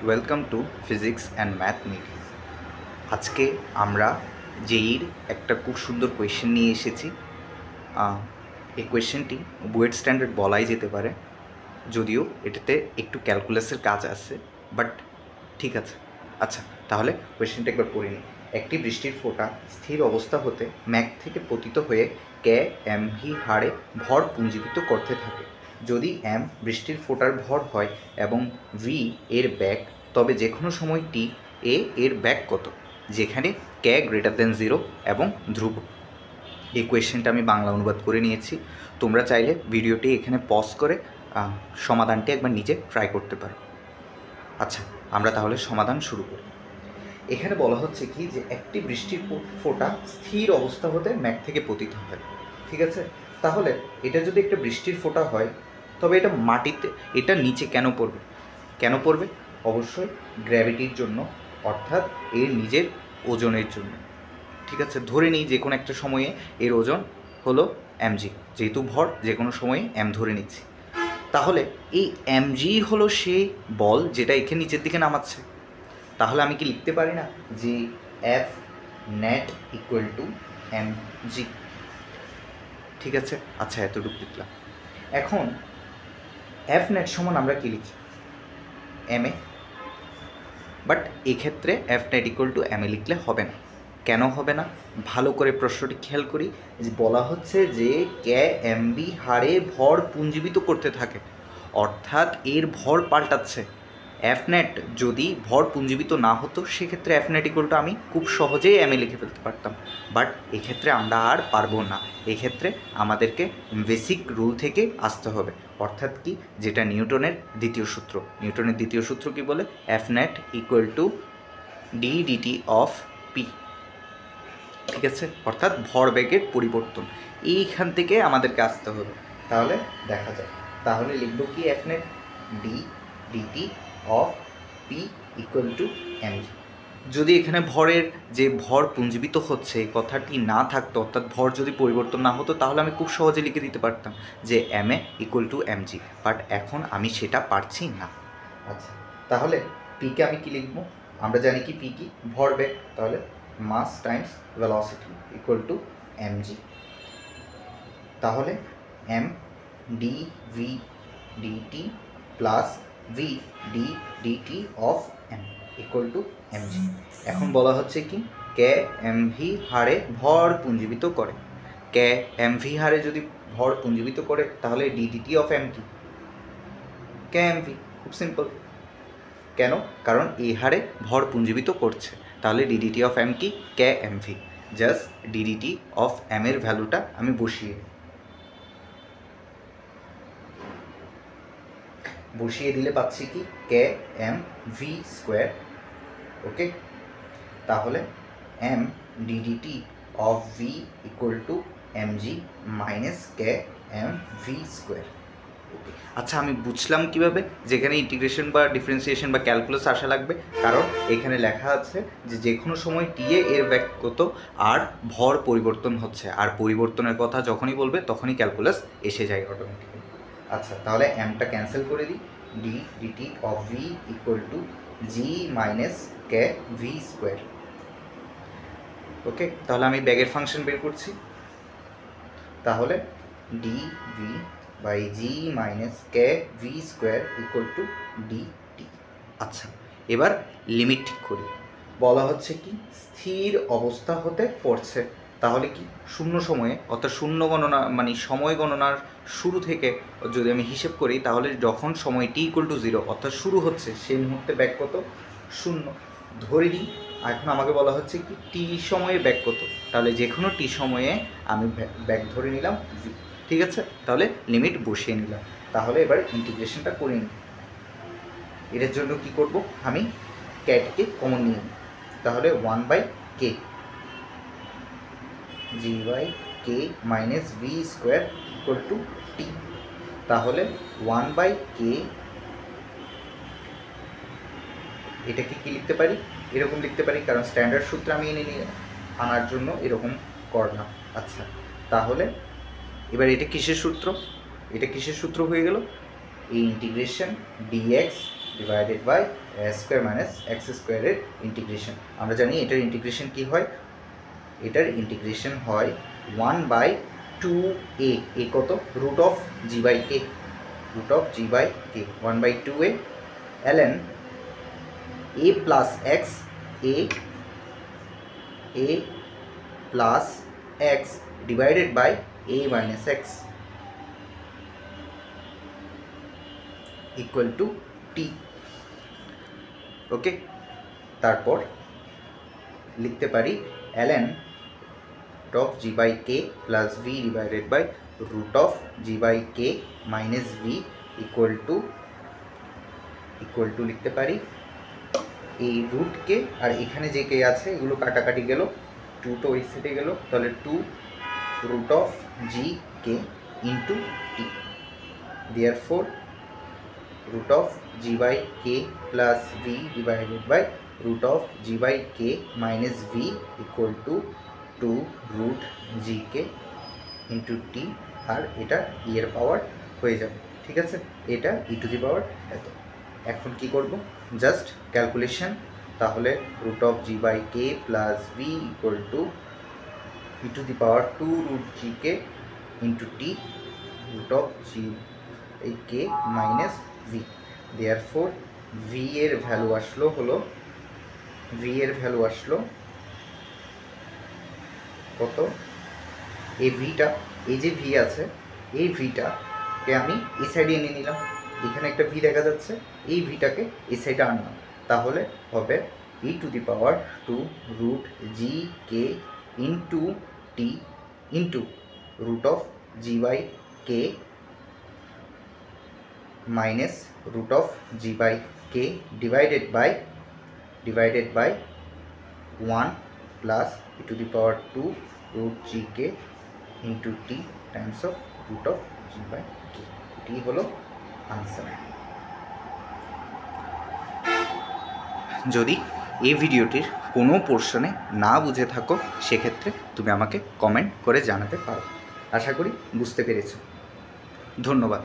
Welcome to physics and math news. আজকে আমরা জেইর একটা খুব সুন্দর কোয়েশ্চেন নিয়ে এসেছি। এই কোয়েশ্চেনটি বুয়েট স্ট্যান্ডার্ড বলাই যেতে পারে, যদিও এটাতে একটু ক্যালকুলাসের কাজ আছে, বাট ঠিক আছে। আচ্ছা, তাহলে কোয়েশ্চেনটা একবার পড়ে নিই। একটি বৃষ্টির ফোঁটা স্থির অবস্থা হতে ম্যাঘ থেকে পতিত হয়ে কে এম ভি হারে ভর পুঞ্জীভূত করতে থাকে। যদি এম বৃষ্টির ফোঁটার ভর হয় এবং ভি এর ব্যাগ, তবে যে কোনো সময় টি এ এর ব্যাগ কত, যেখানে কে গ্রেটার দেন 0 এবং ধ্রুব। এই কোয়েশ্চেনটা আমি বাংলা অনুবাদ করে নিয়েছি। তোমরা চাইলে ভিডিওটি এখানে পজ করে সমাধানটি একবার নিজে ট্রাই করতে পারো। আচ্ছা, আমরা তাহলে সমাধান শুরু করি। এখানে বলা হচ্ছে কি যে একটি বৃষ্টির ফোঁটা স্থির অবস্থা হতে ম্যাঘ থেকে পতিত হয়। ঠিক আছে, তাহলে এটা যদি একটা বৃষ্টির ফোঁটা হয়, তবে এটা মাটিতে, এটা নিচে কেন পড়বে? অবশ্যই গ্র্যাভিটির জন্য, অর্থাৎ এর নিজের ওজনের জন্য। ঠিক আছে, ধরে নিই যে কোনো একটা সময়ে এর ওজন হলো mg, যেহেতু ভর যে কোনো সময়ে m ধরে নিচ্ছি। তাহলে এই mg হলো সেই বল যেটা এখানে নিচের দিকে নামাচ্ছে। তাহলে আমি কি লিখতে পারি না যে F net equal to mg? ঠিক আছে, আচ্ছা এতটুকু লিখলাম। এখন F net সমান আমরা কি লিখি? ma। বাট এক্ষেত্রে F net equal to ma লিখলে হবে না। কেন হবে না? ভালো করে প্রশ্নটি খেয়াল করি। যে বলা হচ্ছে যে কে এমবি হারে ভর পুঞ্জীবিত করতে থাকে, অর্থাৎ এর ভর পাল্টাচ্ছে। এফনেট যদি ভর পুঞ্জীবিত না হতো, সেক্ষেত্রে এফনেট ইকুয়াল টু আমি খুব সহজেই এমএ লিখে ফেলতে পারতাম। বাট এক্ষেত্রে আমরা আর পারবো না। এক্ষেত্রে আমাদেরকে বেসিক রুল থেকে আসতে হবে, অর্থাৎ কি, যেটা নিউটনের দ্বিতীয় সূত্র। নিউটনের দ্বিতীয় সূত্র কি বলে? F net equal to D DT of P. ঠিক আছে, অর্থাৎ ভরবেগের পরিবর্তন। এইখান থেকে আমাদেরকে আসতে হবে। তাহলে দেখা যায়, তাহলে লিখব কি F net D DT of P equal to MG. যদি এখানে ভরের যে ভর পুঞ্জীবিত হচ্ছে এই কথাটি না থাকতো, অর্থাৎ ভর যদি পরিবর্তন না হতো, তাহলে আমি খুব সহজে লিখে দিতে পারতাম যে M A equal to MG. But এখন আমি সেটা পারছি না। আচ্ছা, তাহলে পিকে আমি কি লিখবো? আমরা জানি কি পি কি? ভরবেগ। তাহলে mass times velocity equal to MG. তাহলে M D V DT plus V D DT of M equal to MG. এখন বলা হচ্ছে কি, কে এম ভি হারে ভর পুঞ্জীবিত করে। কে এম ভি হারে যদি ভর পুঞ্জীবিত করে, তাহলে ডিডিটি অফ এম কি? K M V. খুব সিম্পল। কেন? কারণ এই হারে ভর পুঞ্জীবিত করছে। তাহলে ডিডিটি অফ এম কি? K M V. Just DDT of M এর ভ্যালুটা আমি বসিয়ে দিলে পাচ্ছি কি? K M V square. Okay, তাহলে M DDT of V equal to M G minus K M V square. আচ্ছা, আমি বুঝলাম কিভাবে যেখানে ইন্টিগ্রেশন বা ডিফারেন্সিয়েশন বা ক্যালকুলাস আসা লাগবে। কারণ এখানে লেখা আছে যে কোনো সময় টিএ এর ব্যাগ কত, আর ভর পরিবর্তন হচ্ছে, আর পরিবর্তনের কথা যখনই বলবে তখনই ক্যালকুলাস এসে যায় অটোমেটিক্যালি। আচ্ছা, তাহলে এমটা ক্যান্সেল করে দিই। D DT of V equal to G minus K V square. Okay, তাহলে আমি ব্যাগের ফাংশন বের করছি। তাহলে D V by G minus K V square equal to DT. আচ্ছা, এবার লিমিট ঠিক করি। বলা হচ্ছে কি, স্থির অবস্থা হতে পড়ছে। তাহলে কি, শূন্য সময়ে, অর্থাৎ শূন্য গণনা মানে সময় গণনার শুরু থেকে যদি আমি হিসেব করি, তাহলে যখন সময় টি ইকুয়াল টু 0 অর্থাৎ শুরু হচ্ছে, সেই মুহূর্তে ব্যাগ কত? 0 ধরে নিই। এখন আমাকে বলা হচ্ছে কি, টি সময়ে ব্যাগ কত? তাহলে যে কোনো টি সময়ে আমি ব্যাগ ধরে নিলাম ভি। ঠিক আছে, তাহলে লিমিট বসিয়ে নিলাম। তাহলে এবার ইন্টিগ্রেশনটা করে নিই। এটার জন্য কি করব, আমি ক্যাটকে কমন নিয়ে নিই। তাহলে 1/k G by K minus V square equal to T. তাহলে 1/k, এটাকে কি লিখতে পারি? এরকম লিখতে পারি, কারণ স্ট্যান্ডার্ড সূত্র আমি আনার জন্য এরকম করলাম। আচ্ছা, তাহলে এবার এটা কিসের সূত্র? এটা কিসের সূত্র হয়ে গেল? এই integration DX divided by square minus X স্কোয়ারের ইন্টিগ্রেশন। আমরা জানি এটার ইন্টিগ্রেশন কী হয়, এটার ইন্টিগ্রেশন হয় 1/2a, এ কত, root of G by K, root of G by K 1/2a ln a plus X, a plus X divided by a minus X equal to T. Okay, তারপর লিখতে পারি ln of g by k plus v divided by root of g by k minus v equal to লিখতে পারি এই root কে আর এখানে যে কে আছে এগুলো কাটাকাটি গেল, 2 তো ওই সাইডে গেল, তাহলে 2 root of g k into t, therefore root of g by k plus v divided by root of g by k minus v equal to 2 root g k into t, আর এটা e এর পাওয়ার হয়ে যাবে। ঠিক আছে, এটা e two the পাওয়ার এত। এখন কি করব, জাস্ট ক্যালকুলেশন, তাহলে root of g by k plus v equal to e to the power 2 root g k into t, root of g k minus v, therefore v এর value আসলো হলো, v এর value আসলো কত, এই ভিটা, এই যে ভি আছে এই ভিটাকে আমি এই সাইডে এনে নিলাম, এখানে একটা ভি দেখা যাচ্ছে, এই ভিটাকে এই সাইডে আনলাম, তাহলে হবে E to the power 2 root G K into T into root of G by K minus root of G by K divided by 1 plus E to the power 2 root g k into t times of root of g by k, এটি হলো answer. যদি এই ভিডিওটির কোনো পোর্শনে না বুঝে থাকো সেক্ষেত্রে তুমি আমাকে কমেন্ট করে জানাতে পারো। আশা করি বুঝতে পেরেছো। ধন্যবাদ।